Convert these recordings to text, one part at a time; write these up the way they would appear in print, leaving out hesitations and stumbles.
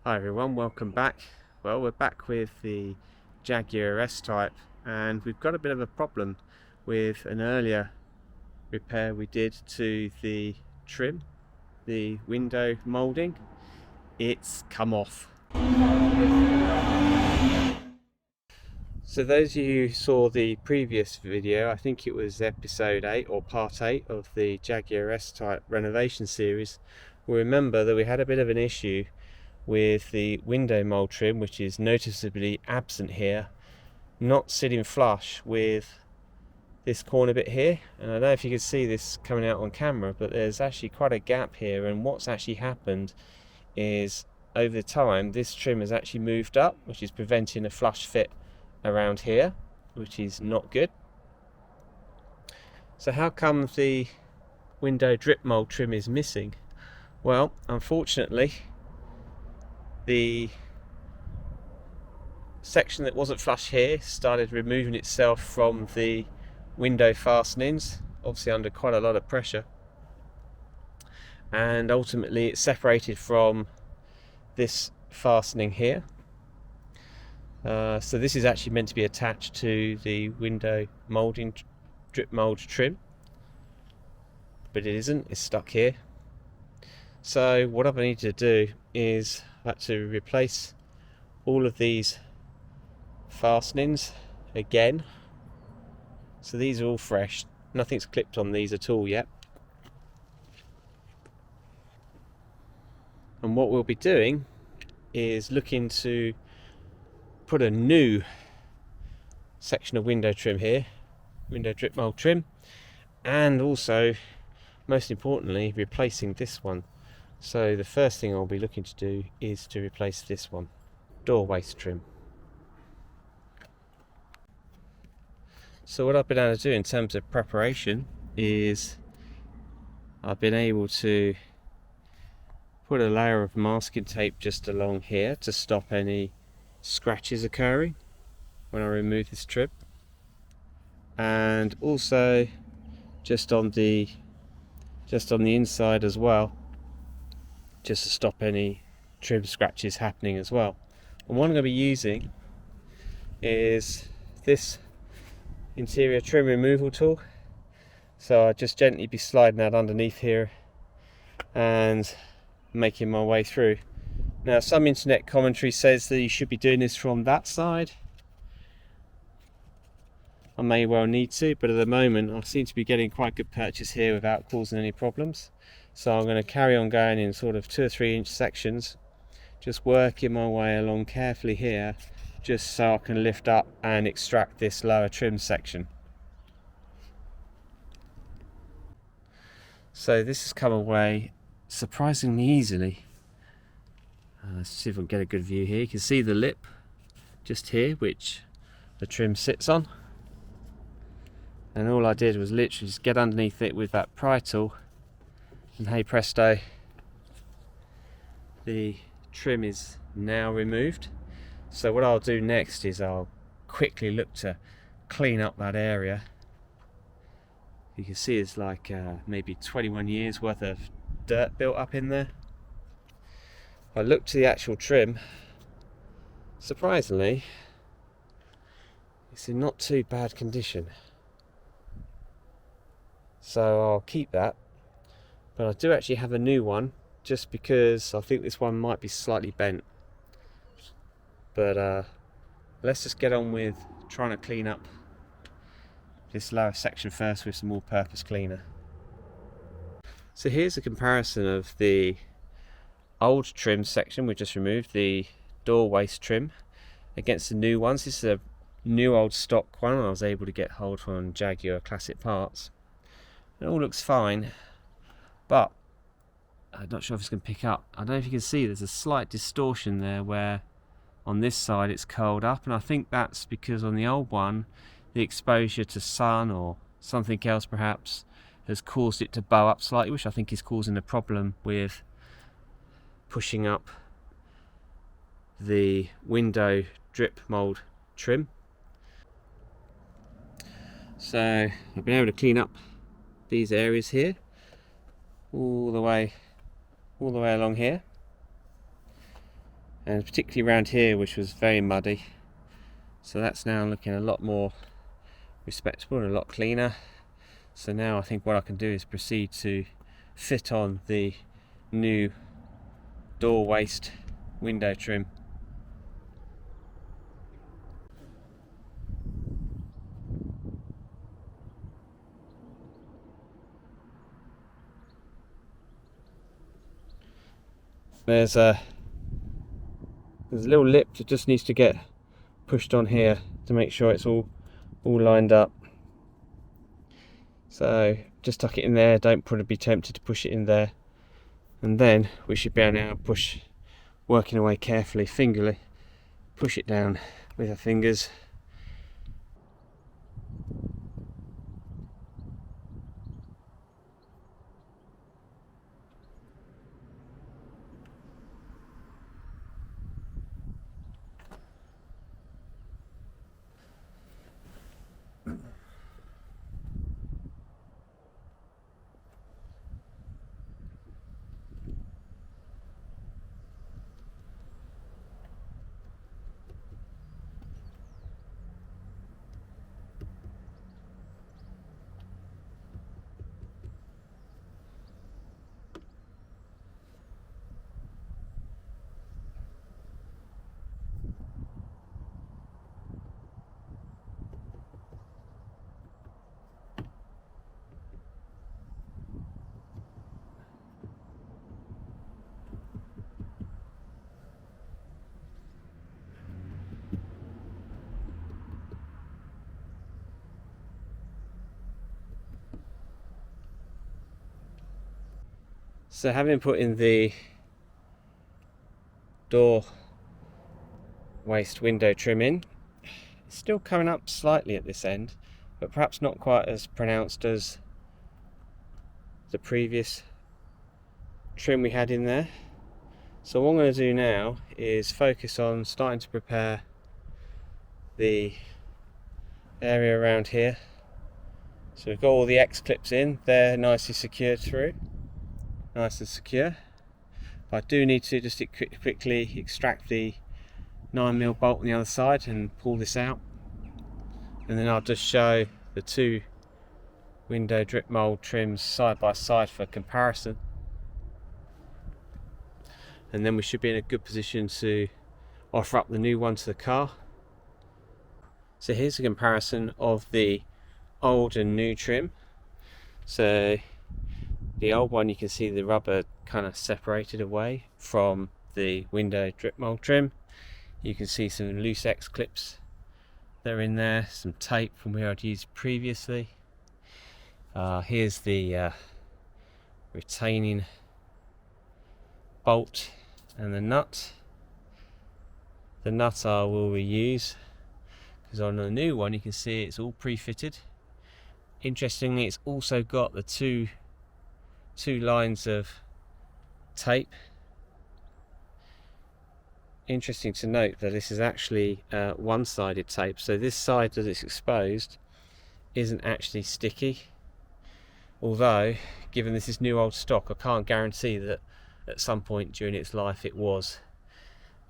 Hi everyone, welcome back. Well, we're back with the Jaguar S-Type and we've got a bit of a problem with an earlier repair we did to the trim, the window moulding. It's come off. So those of you who saw the previous video, I think it was episode 8 or part 8 of the Jaguar S-Type renovation series, will remember that we had a bit of an issue with the window mould trim, which is noticeably absent here, not sitting flush with this corner bit here. And I don't know if you can see this coming out on camera, but there's actually quite a gap here, and what's actually happened is over time this trim has actually moved up, which is preventing a flush fit around here, which is not good. So how come the window drip mould trim is missing? Well, unfortunately the section that wasn't flush here started removing itself from the window fastenings, obviously under quite a lot of pressure, and ultimately it separated from this fastening here. So this is actually meant to be attached to the window moulding drip mould trim, but it isn't, it's stuck here. So what I need to do is I had to replace all of these fastenings again. So these are all fresh, nothing's clipped on these at all yet. And what we'll be doing is looking to put a new section of window trim here, window drip mould trim, and also most importantly replacing this one. So the first thing I'll be looking to do is to replace this one, door waste trim. So what I've been able to do in terms of preparation is I've been able to put a layer of masking tape just along here to stop any scratches occurring when I remove this trim, and also just on the inside as well, just to stop any trim scratches happening as well. And what I'm going to be using is this interior trim removal tool. So I'll just gently be sliding that underneath here and making my way through. Now some internet commentary says that you should be doing this from that side. I may well need to, but at the moment I seem to be getting quite good purchase here without causing any problems. So I'm going to carry on going in sort of 2 or 3 inch sections, just working my way along carefully here, just so I can lift up and extract this lower trim section. So this has come away surprisingly easily. Let's see if I can get a good view here. You can see the lip just here, which the trim sits on. And all I did was literally just get underneath it with that pry tool, and hey presto, the trim is now removed. So what I'll do next is I'll quickly look to clean up that area. You can see it's like maybe 21 years worth of dirt built up in there. I looked to the actual trim, surprisingly it's in not too bad condition, so I'll keep that. But I do actually have a new one, just because I think this one might be slightly bent. But let's just get on with trying to clean up this lower section first with some all-purpose cleaner. So here's a comparison of the old trim section we just removed, the door waste trim, against the new ones. This is a new old stock one I was able to get hold from Jaguar Classic Parts. It all looks fine, but I'm not sure if it's going to pick up. I don't know if you can see there's a slight distortion there where on this side it's curled up, and I think that's because on the old one the exposure to sun or something else perhaps has caused it to bow up slightly, which I think is causing a problem with pushing up the window drip mould trim. So I've been able to clean up these areas here all the way along here. and particularly around here, which was very muddy. So that's now looking a lot more respectable and a lot cleaner. So now I think what I can do is proceed to fit on the new door waist window trim. There's a little lip that just needs to get pushed on here to make sure it's all lined up. So just tuck it in there, don't be tempted to push it in there, and then we should be able to now push, working away carefully, fingerly, push it down with our fingers. So having put in the door waist window trim in, it's still coming up slightly at this end, but perhaps not quite as pronounced as the previous trim we had in there. So what I'm going to do now is focus on starting to prepare the area around here. So we've got all the X clips in, they're nicely secured through, nice and secure. I do need to just quickly extract the 9mm bolt on the other side and pull this out, and then I'll just show the two window drip mould trims side by side for comparison, and then we should be in a good position to offer up the new one to the car. So here's a comparison of the old and new trim. So the old one, you can see the rubber kind of separated away from the window drip mould trim. You can see some loose X clips that are in there, some tape from where I'd used previously. Here's the retaining bolt and the nut. The nut I will reuse, because on the new one you can see it's all pre-fitted. Interestingly, it's also got the two lines of tape. Interesting to note that this is actually one-sided tape, so this side that it's exposed isn't actually sticky, although given this is new old stock, I can't guarantee that at some point during its life it was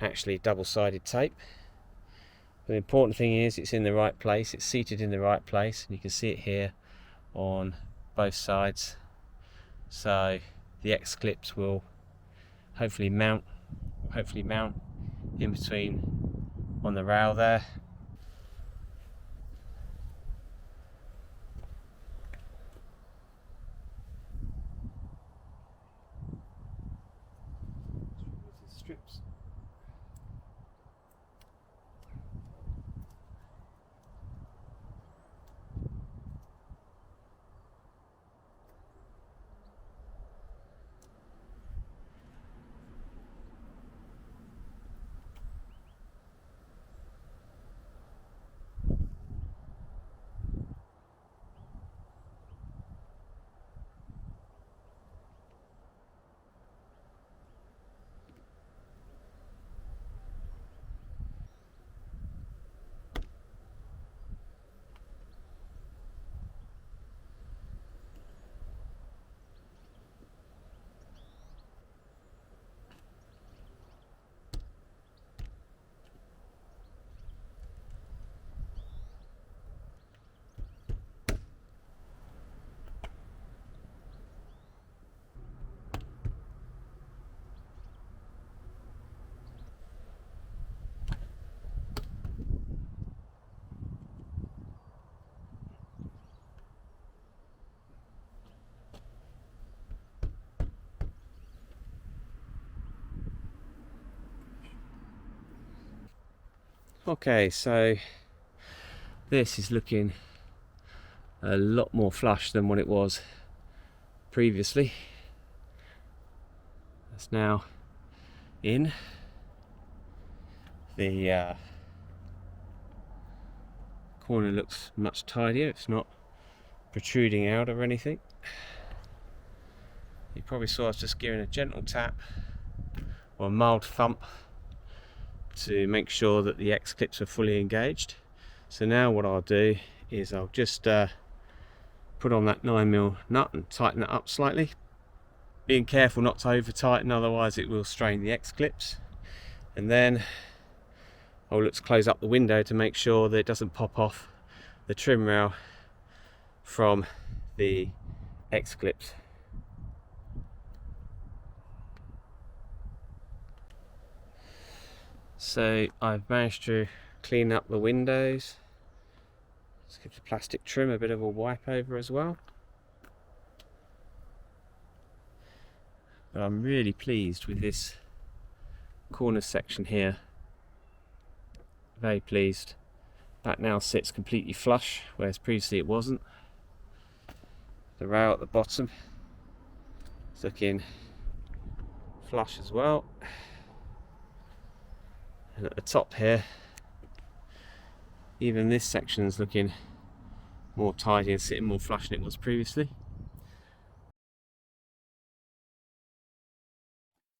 actually double-sided tape. But the important thing is it's in the right place, it's seated in the right place, and you can see it here on both sides. So the X clips will hopefully mount in between on the rail there. Strips. Okay, so this is looking a lot more flush than what it was previously. That's now in. The corner looks much tidier, it's not protruding out or anything. You probably saw us just giving a gentle tap or a mild thump to make sure that the X clips are fully engaged. So now what I'll do is I'll just put on that 9mm nut and tighten it up slightly, being careful not to over tighten, otherwise it will strain the X clips. And then I'll look to close up the window to make sure that it doesn't pop off the trim rail from the X clips. So I've managed to clean up the windows. Let's give the plastic trim a bit of a wipe over as well. But I'm really pleased with this corner section here. Very pleased. That now sits completely flush, whereas previously it wasn't. The rail at the bottom is looking flush as well. And at the top here, even this section is looking more tidy and sitting more flush than it was previously.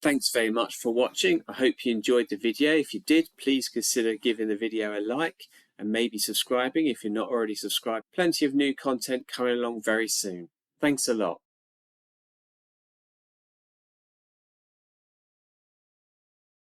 Thanks very much for watching. I hope you enjoyed the video. If you did, please consider giving the video a like and maybe subscribing if you're not already subscribed. Plenty of new content coming along very soon. Thanks a lot.